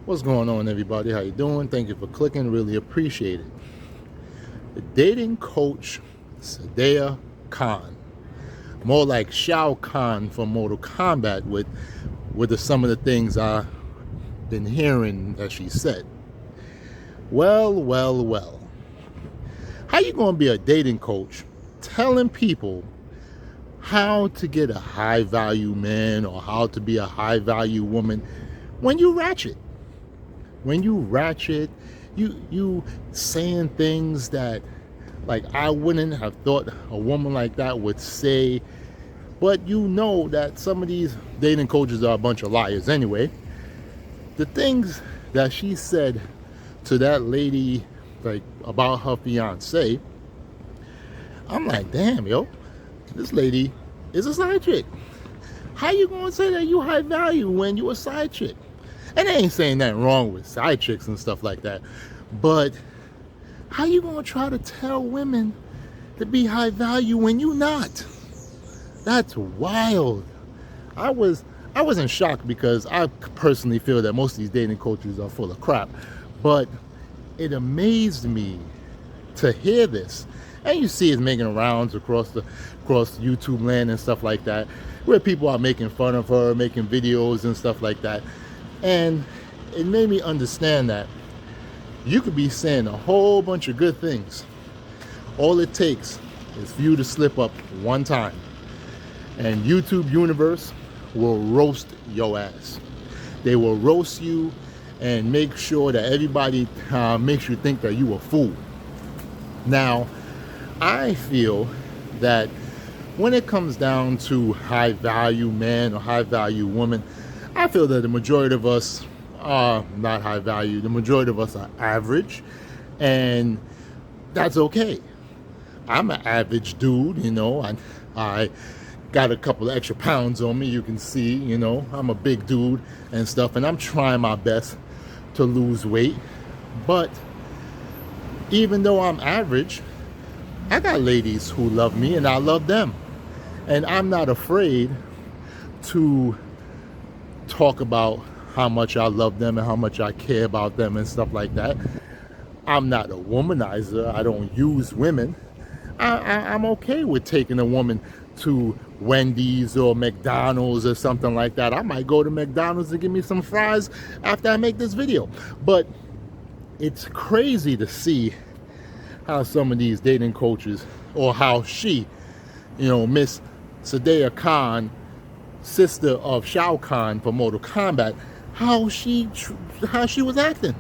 What's going on, everybody? How you doing? Thank you for clicking. Really appreciate it. The dating coach Sadia Khan, more like Shao Kahn from Mortal Kombat, with some of the things I've been hearing that she said. Well. How you gonna be a dating coach telling people how to get a high value man or how to be a high value woman when you ratchet? When you ratchet, you saying things that, like, I wouldn't have thought a woman like that would say. But you know that some of these dating coaches are a bunch of liars anyway. The things that she said to that lady, like, about her fiance, I'm like, damn, yo, this lady is a side chick. How you gonna say that you high value when you a side chick? And I ain't saying nothing wrong with side chicks and stuff like that, but how you gonna try to tell women to be high value when you not? That's wild. I was in shock because I personally feel that most of these dating coaches are full of crap, but it amazed me to hear this. And you see it making rounds across YouTube land and stuff like that, where people are making fun of her, making videos and stuff like that. And it made me understand that you could be saying a whole bunch of good things. All it takes is for you to slip up one time, and YouTube universe will roast your ass. They will roast you and make sure that everybody makes you think that you a fool. Now, I feel that when it comes down to high value man or high value woman, I feel that the majority of us are not high value. The majority of us are average, and that's okay. I'm an average dude, I got a couple of extra pounds on me, you can see, I'm a big dude and stuff, and I'm trying my best to lose weight. But even though I'm average, I got ladies who love me and I love them. And I'm not afraid to talk about how much I love them and how much I care about them and stuff like that. I'm not a womanizer. I don't use women. I'm okay with taking a woman to Wendy's or McDonald's or something like that. I might go to McDonald's to get me some fries after I make this video. But it's crazy to see how some of these dating coaches, or how she, Miss Sadia Khan, sister of Shao Kahn from Mortal Kombat, how she was acting.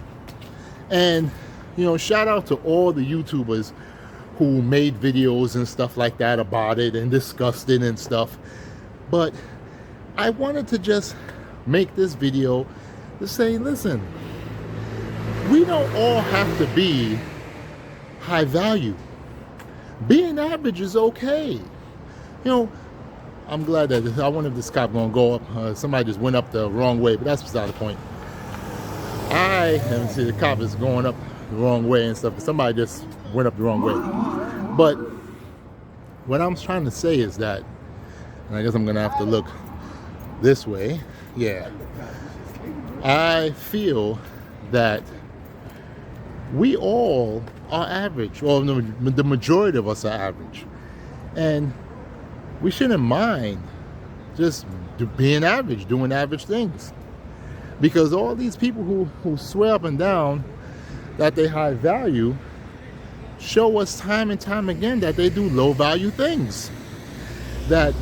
And shout out to all the YouTubers who made videos and stuff like that about it and discussed it and stuff. But I wanted to just make this video to say, listen, we don't all have to be high value. Being average is okay. I'm glad that I wonder if this cop gonna go up. Somebody just went up the wrong way, but that's beside the point. I haven't seen the cop is going up the wrong way and stuff. Somebody just went up the wrong way. But what I'm trying to say is that, and I guess I'm gonna have to look this way. Yeah, I feel that we all are average, or the majority of us are average, and we shouldn't mind just being average, doing average things. Because all these people who swear up and down that they high value show us time and time again that they do low value things. That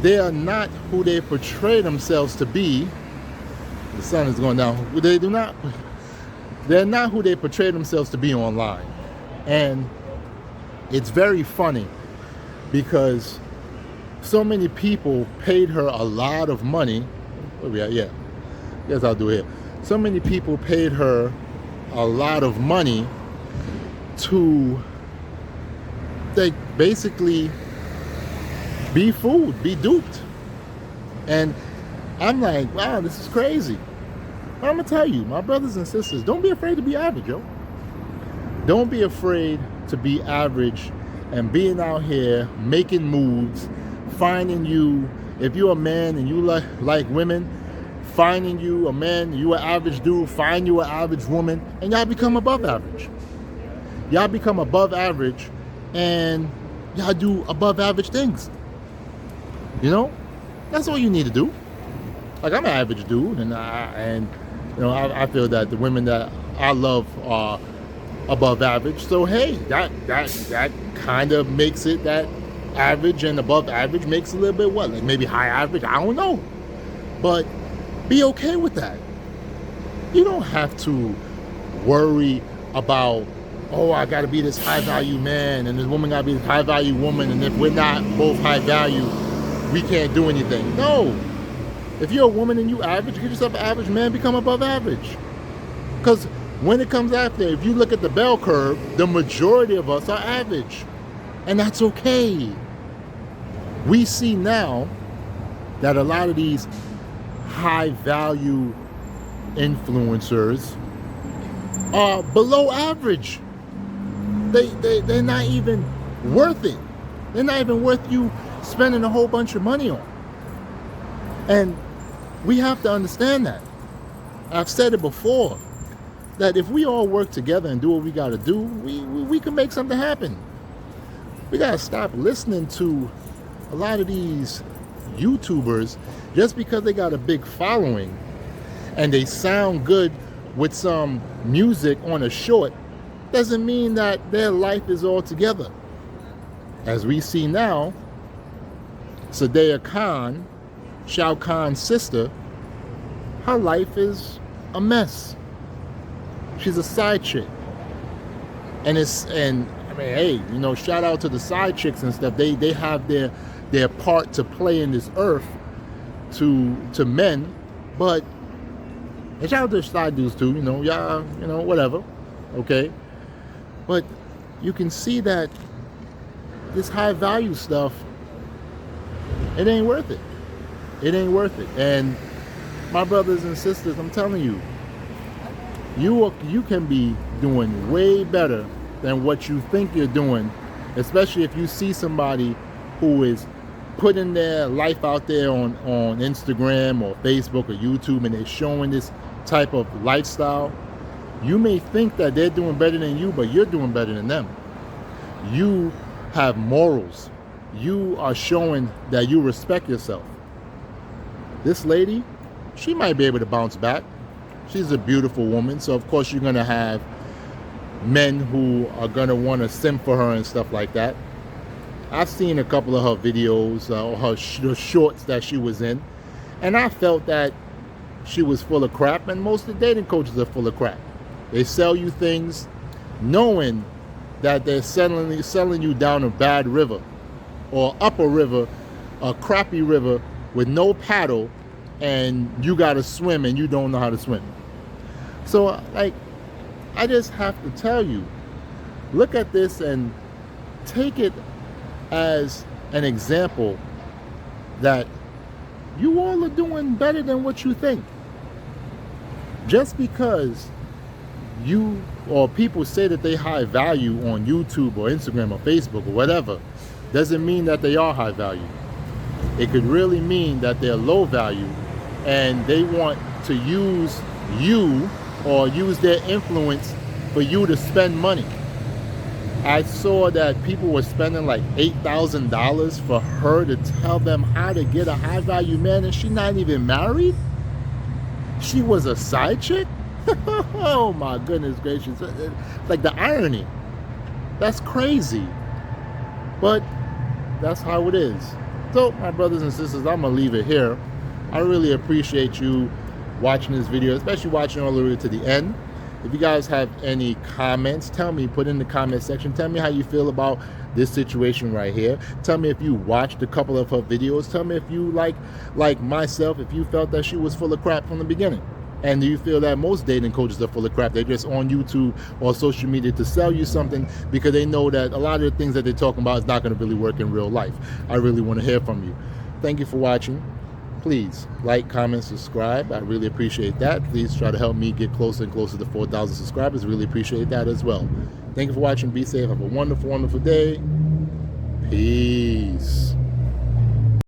they are not who they portray themselves to be. The sun is going down. They're not who they portray themselves to be online. And it's very funny because so many people paid her a lot of money. Where we at? Yeah. Guess I'll do it here. So many people paid her a lot of money to, like, basically be fooled, be duped. And I'm like, wow, this is crazy. I'm gonna tell you, my brothers and sisters, don't be afraid to be average, yo. Don't be afraid to be average and being out here making moves, finding you. If you're a man and you like women, finding you a man, you an average dude, find you an average woman, and y'all become above average. Y'all become above average, and y'all do above average things. You know, that's all you need to do. Like, I'm an average dude, and I feel that the women that I love are above average. So hey, that kind of makes it that average and above average makes a little bit what, like maybe high average. I don't know, but be okay with that. You don't have to worry about, oh, I got to be this high value man and this woman got to be this high value woman, and if we're not both high value, we can't do anything. No. If you're a woman and you average, get yourself an average man, become above average. Because when it comes after, if you look at the bell curve, the majority of us are average. And that's okay. We see now that a lot of these high value influencers are below average. They're not even worth it. They're not even worth you spending a whole bunch of money on. And we have to understand that. I've said it before, that if we all work together and do what we got to do, we can make something happen. We got to stop listening to a lot of these YouTubers just because they got a big following and they sound good with some music on a short doesn't mean that their life is all together. As we see now, Sadia Khan, Shao Kahn's sister, her life is a mess. She's a side chick. And hey, you know, shout out to the side chicks and stuff. They have their part to play in this earth to men, but and shout out to the side dudes too, you know, y'all, you know, whatever. Okay. But you can see that this high value stuff, it ain't worth it. It ain't worth it. And my brothers and sisters, I'm telling you, you can be doing way better than what you think you're doing, especially if you see somebody who is putting their life out there on Instagram or Facebook or YouTube, and they're showing this type of lifestyle. You may think that they're doing better than you, but you're doing better than them. You have morals. You are showing that you respect yourself. This lady, she might be able to bounce back. She's a beautiful woman, so of course you're going to have men who are going to want to simp for her and stuff like that. I've seen a couple of her videos, or her shorts that she was in, and I felt that she was full of crap, and most of the dating coaches are full of crap. They sell you things knowing that they're selling you down a bad river or up a river, a crappy river with no paddle, and you got to swim and you don't know how to swim. So, like, I just have to tell you, look at this and take it as an example that you all are doing better than what you think. Just because you or people say that they high value on YouTube or Instagram or Facebook or whatever, doesn't mean that they are high value. It could really mean that they're low value and they want to use you or use their influence for you to spend money. I saw that people were spending like $8,000 for her to tell them how to get a high value man, and she's not even married. She was a side chick. Oh my goodness gracious. Like, the irony. That's crazy. But that's how it is. So, my brothers and sisters, I'm going to leave it here. I really appreciate you watching this video, especially watching all the way to the end. If you guys have any comments, tell me, put in the comment section. Tell me how you feel about this situation right here. Tell me if you watched a couple of her videos. Tell me if you, like myself, if you felt that she was full of crap from the beginning. And do you feel that most dating coaches are full of crap? They're just on YouTube or social media to sell you something because they know that a lot of the things that they're talking about is not going to really work in real life. I really want to hear from you. Thank you for watching. Please like, comment, subscribe. I really appreciate that. Please try to help me get closer and closer to 4,000 subscribers. Really appreciate that as well. Thank you for watching. Be safe. Have a wonderful, wonderful day. Peace.